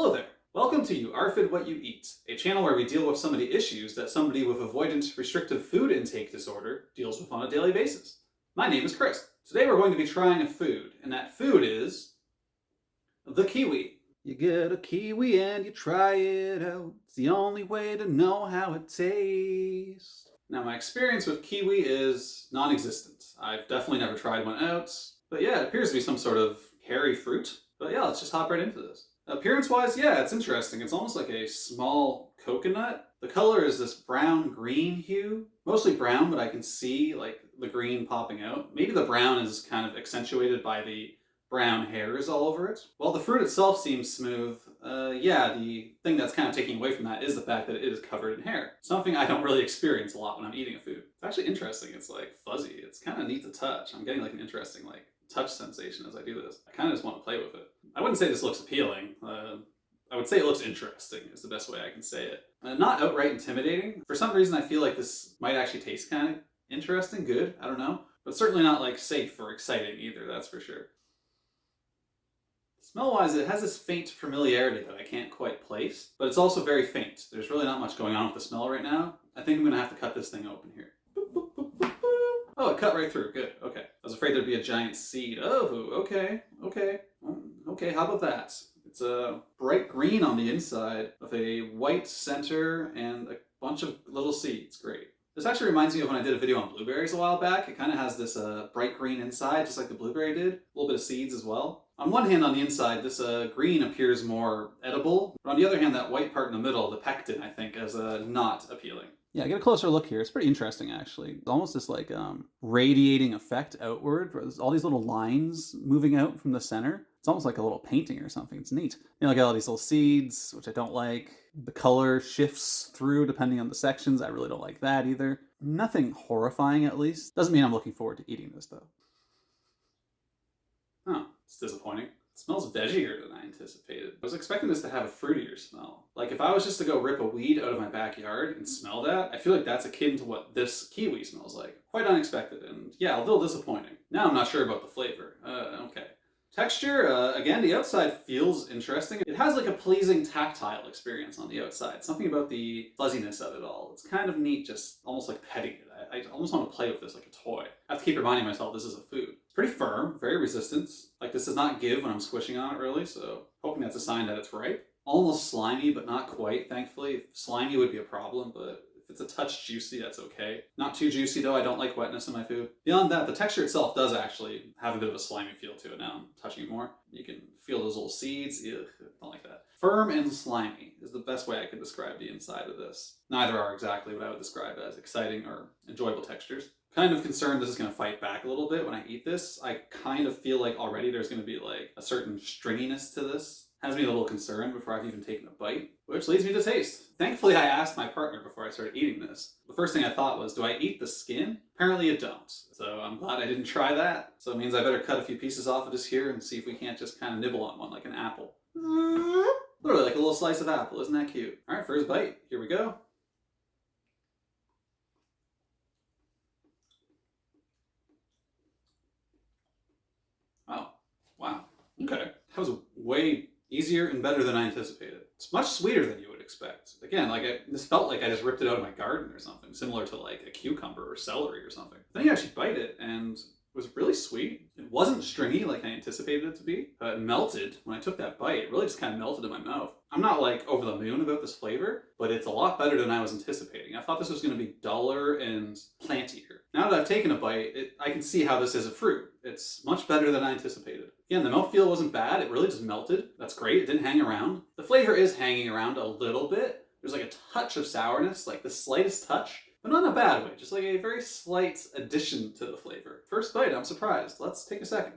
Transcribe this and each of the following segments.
Hello there. Welcome to youARFIDwhatyoueat, a channel where we deal with some of the issues that somebody with avoidant restrictive food intake disorder deals with on a daily basis. My name is Chris. Today we're going to be trying a food, and that food is the kiwi. You get a kiwi and you try it out. It's the only way to know how it tastes. Now, my experience with kiwi is non-existent. I've definitely never tried one out, but yeah, it appears to be some sort of hairy fruit. But yeah, let's just hop right into this. Appearance-wise, yeah, it's interesting. It's almost like a small coconut. The color is this brown-green hue. Mostly brown, but I can see like the green popping out. Maybe the brown is kind of accentuated by the brown hairs all over it. While the fruit itself seems smooth, yeah, the thing that's kind of taking away from that is the fact that it is covered in hair. Something I don't really experience a lot when I'm eating a food. It's actually interesting. It's like fuzzy. It's kind of neat to touch. I'm getting like an interesting like touch sensation as I do this. I kind of just want to play with it. I wouldn't say this looks appealing. I would say it looks interesting is the best way I can say it. Not outright intimidating. For some reason I feel like this might actually taste kind of interesting, good, I don't know. But certainly not like safe or exciting either, that's for sure. Smell-wise, it has this faint familiarity that I can't quite place, but it's also very faint. There's really not much going on with the smell right now. I think I'm gonna have to cut this thing open here. Boop, boop, boop, boop, boop. Oh, it cut right through, good, okay. I was afraid there'd be a giant seed. Oh, okay. Okay, how about that? It's a bright green on the inside with a white center and a bunch of little seeds, great. This actually reminds me of when I did a video on blueberries a while back. It kind of has this bright green inside, just like the blueberry did. A little bit of seeds as well. On one hand, on the inside, this green appears more edible. But on the other hand, that white part in the middle, the pectin, I think, is not appealing. Yeah, get a closer look here. It's pretty interesting, actually. It's almost this like radiating effect outward. Where there's all these little lines moving out from the center. It's almost like a little painting or something. It's neat. You know, I got all these little seeds, which I don't like. The color shifts through depending on the sections. I really don't like that either. Nothing horrifying, at least. Doesn't mean I'm looking forward to eating this, though. Oh, it's disappointing. It smells veggier than I anticipated. I was expecting this to have a fruitier smell. Like if I was just to go rip a weed out of my backyard and smell that, I feel like that's akin to what this kiwi smells like. Quite unexpected, and yeah, a little disappointing. Now I'm not sure about the flavor. Okay. Texture, again, the outside feels interesting. It has like a pleasing tactile experience on the outside. Something about the fuzziness of it all. It's kind of neat, just almost like petting it. I almost want to play with this like a toy. I have to keep reminding myself this is a food. It's pretty firm, very resistant. Like this does not give when I'm squishing on it really, so hoping that's a sign that it's ripe. Almost slimy, but not quite, thankfully. Slimy would be a problem, but if it's a touch juicy, that's okay. Not too juicy though, I don't like wetness in my food. Beyond that, the texture itself does actually have a bit of a slimy feel to it now. I'm touching it more. You can feel those little seeds. Ugh, don't like that. Firm and slimy is the best way I could describe the inside of this. Neither are exactly what I would describe as exciting or enjoyable textures. Kind of concerned this is going to fight back a little bit when I eat this. I kind of feel like already there's going to be like a certain stringiness to this. Has me a little concerned before I've even taken a bite, which leads me to taste. Thankfully, I asked my partner before I started eating this. The first thing I thought was, do I eat the skin? Apparently you don't. So I'm glad I didn't try that. So it means I better cut a few pieces off of this here and see if we can't just kind of nibble on one like an apple. Literally like a little slice of apple, isn't that cute? All right, first bite, here we go. Oh, wow, okay. That was way easier and better than I anticipated. It's much sweeter than you would expect. Again, like this felt like I just ripped it out of my garden or something, similar to like a cucumber or celery or something. Then you actually bite it and it was really sweet. It wasn't stringy like I anticipated it to be. It melted when I took that bite. It really just kind of melted in my mouth. I'm not like over the moon about this flavor, but it's a lot better than I was anticipating. I thought this was going to be duller and plantier. Now that I've taken a bite, I can see how this is a fruit. It's much better than I anticipated. Again, the mouthfeel wasn't bad. It really just melted. That's great. It didn't hang around. The flavor is hanging around a little bit. There's like a touch of sourness, like the slightest touch, but not in a bad way. Just like a very slight addition to the flavor. First bite, I'm surprised. Let's take a second.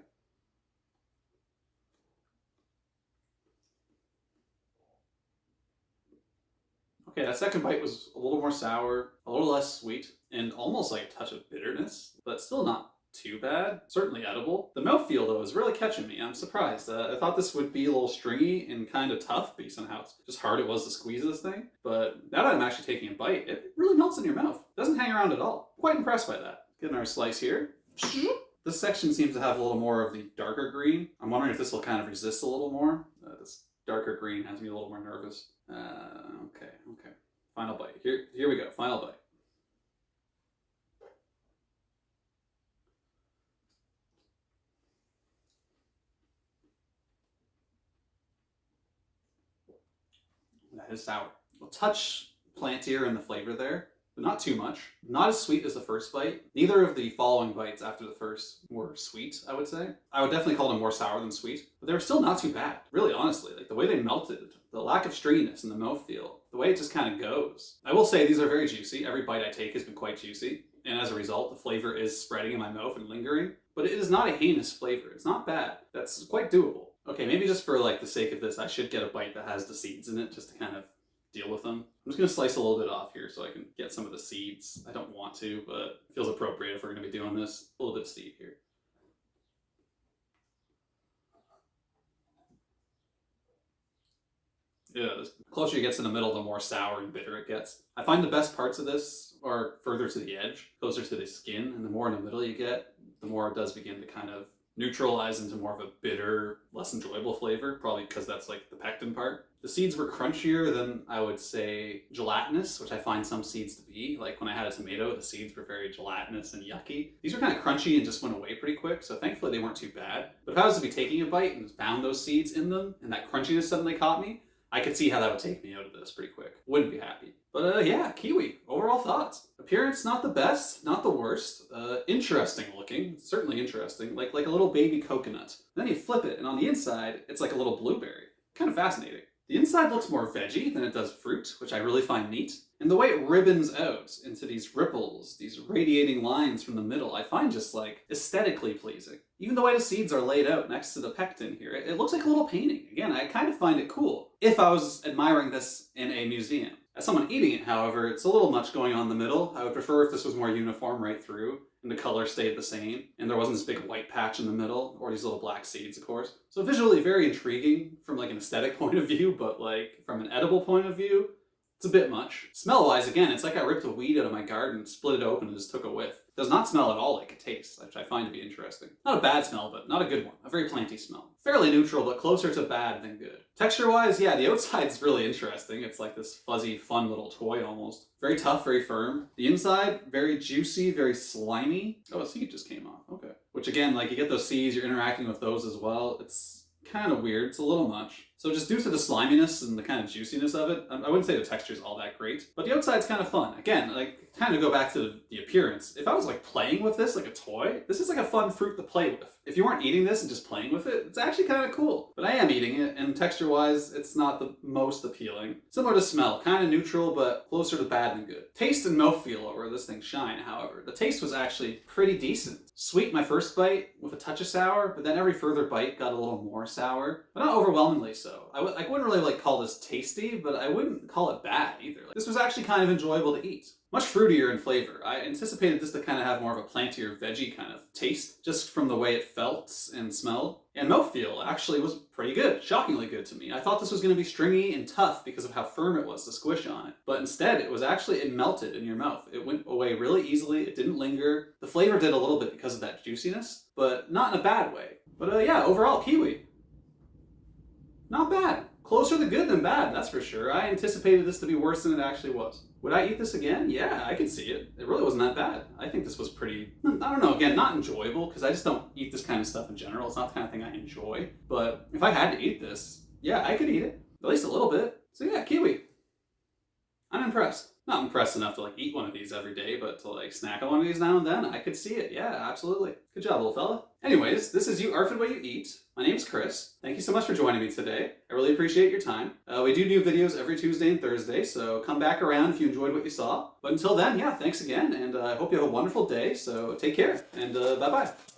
Okay, that second bite was a little more sour, a little less sweet, and almost like a touch of bitterness, but still not too bad. Certainly edible. The mouthfeel, though, is really catching me. I'm surprised. I thought this would be a little stringy and kind of tough based on how just hard it was to squeeze this thing. But now that I'm actually taking a bite, it really melts in your mouth. It doesn't hang around at all. Quite impressed by that. Getting our slice here. This section seems to have a little more of the darker green. I'm wondering if this will kind of resist a little more. This darker green has me a little more nervous. Okay. Final bite. Here we go. Final bite. That is sour. A touch plantier in the flavor there, but not too much. Not as sweet as the first bite. Neither of the following bites after the first were sweet, I would say. I would definitely call them more sour than sweet, but they were still not too bad. Really, honestly, like the way they melted, the lack of stringiness in the mouthfeel, the way it just kind of goes. I will say these are very juicy. Every bite I take has been quite juicy, and as a result, the flavor is spreading in my mouth and lingering, but it is not a heinous flavor. It's not bad. That's quite doable. Okay, maybe just for like the sake of this, I should get a bite that has the seeds in it just to kind of deal with them. I'm just gonna slice a little bit off here so I can get some of the seeds. I don't want to, but it feels appropriate if we're gonna be doing this. A little bit of seed here. Yeah, the closer you get to the middle, the more sour and bitter it gets. I find the best parts of this are further to the edge, closer to the skin, and the more in the middle you get, the more it does begin to kind of neutralize into more of a bitter, less enjoyable flavor, probably because that's like the pectin part. The seeds were crunchier than, I would say, gelatinous, which I find some seeds to be. Like when I had a tomato, the seeds were very gelatinous and yucky. These were kind of crunchy and just went away pretty quick, so thankfully they weren't too bad. But if I was to be taking a bite and found those seeds in them, and that crunchiness suddenly caught me, I could see how that would take me out of this pretty quick. Wouldn't be happy. But yeah, kiwi. Overall thoughts. Appearance, not the best, not the worst. Interesting looking, certainly interesting. Like a little baby coconut. Then you flip it, and on the inside, it's like a little blueberry. Kind of fascinating. The inside looks more veggie than it does fruit, which I really find neat. And the way it ribbons out into these ripples, these radiating lines from the middle, I find just like aesthetically pleasing. Even the way the seeds are laid out next to the pectin here, it looks like a little painting. Again, I kind of find it cool if I was admiring this in a museum. As someone eating it, however, it's a little much going on in the middle. I would prefer if this was more uniform right through, and the color stayed the same, and there wasn't this big white patch in the middle, or these little black seeds, of course. So visually very intriguing from like an aesthetic point of view, but like from an edible point of view, it's a bit much. Smell-wise, again, it's like I ripped a weed out of my garden, split it open, and just took a whiff. It does not smell at all like it tastes, which I find to be interesting. Not a bad smell, but not a good one. A very planty smell. Fairly neutral, but closer to bad than good. Texture-wise, yeah, the outside's really interesting. It's like this fuzzy, fun little toy almost. Very tough, very firm. The inside, very juicy, very slimy. Oh, a seed just came off. Okay. Which again, like you get those seeds, you're interacting with those as well. It's kind of weird. It's a little much. So just due to the sliminess and the kind of juiciness of it, I wouldn't say the texture's all that great, but the outside's kind of fun. Again, like kind of go back to the appearance. If I was like playing with this like a toy, this is like a fun fruit to play with. If you weren't eating this and just playing with it, it's actually kind of cool. But I am eating it, and texture-wise, it's not the most appealing. Similar to smell, kind of neutral, but closer to bad than good. Taste and mouthfeel are where this thing shine, however. The taste was actually pretty decent. Sweet my first bite with a touch of sour, but then every further bite got a little more sour, but not overwhelmingly so. I wouldn't really like call this tasty, but I wouldn't call it bad either. Like, this was actually kind of enjoyable to eat. Much fruitier in flavor. I anticipated this to kind of have more of a plantier, veggie kind of taste, just from the way it felt and smelled. And mouthfeel actually was pretty good, shockingly good to me. I thought this was going to be stringy and tough because of how firm it was to squish on it. But instead, it melted in your mouth. It went away really easily, it didn't linger. The flavor did a little bit because of that juiciness, but not in a bad way. But yeah, overall, kiwi. Not bad. Closer to good than bad, that's for sure. I anticipated this to be worse than it actually was. Would I eat this again? Yeah, I could see it. It really wasn't that bad. I think this was pretty, I don't know, again, not enjoyable, because I just don't eat this kind of stuff in general. It's not the kind of thing I enjoy. But if I had to eat this, yeah, I could eat it. At least a little bit. So yeah, kiwi. I'm impressed. Not impressed enough to like eat one of these every day, but to like snack on one of these now and then, I could see it. Yeah, absolutely. Good job, little fella. Anyways, this is YouARFID What You Eat. My name's Chris. Thank you so much for joining me today. I really appreciate your time. We do new videos every Tuesday and Thursday, so come back around if you enjoyed what you saw. But until then, yeah, thanks again, and I hope you have a wonderful day, so take care, and bye-bye.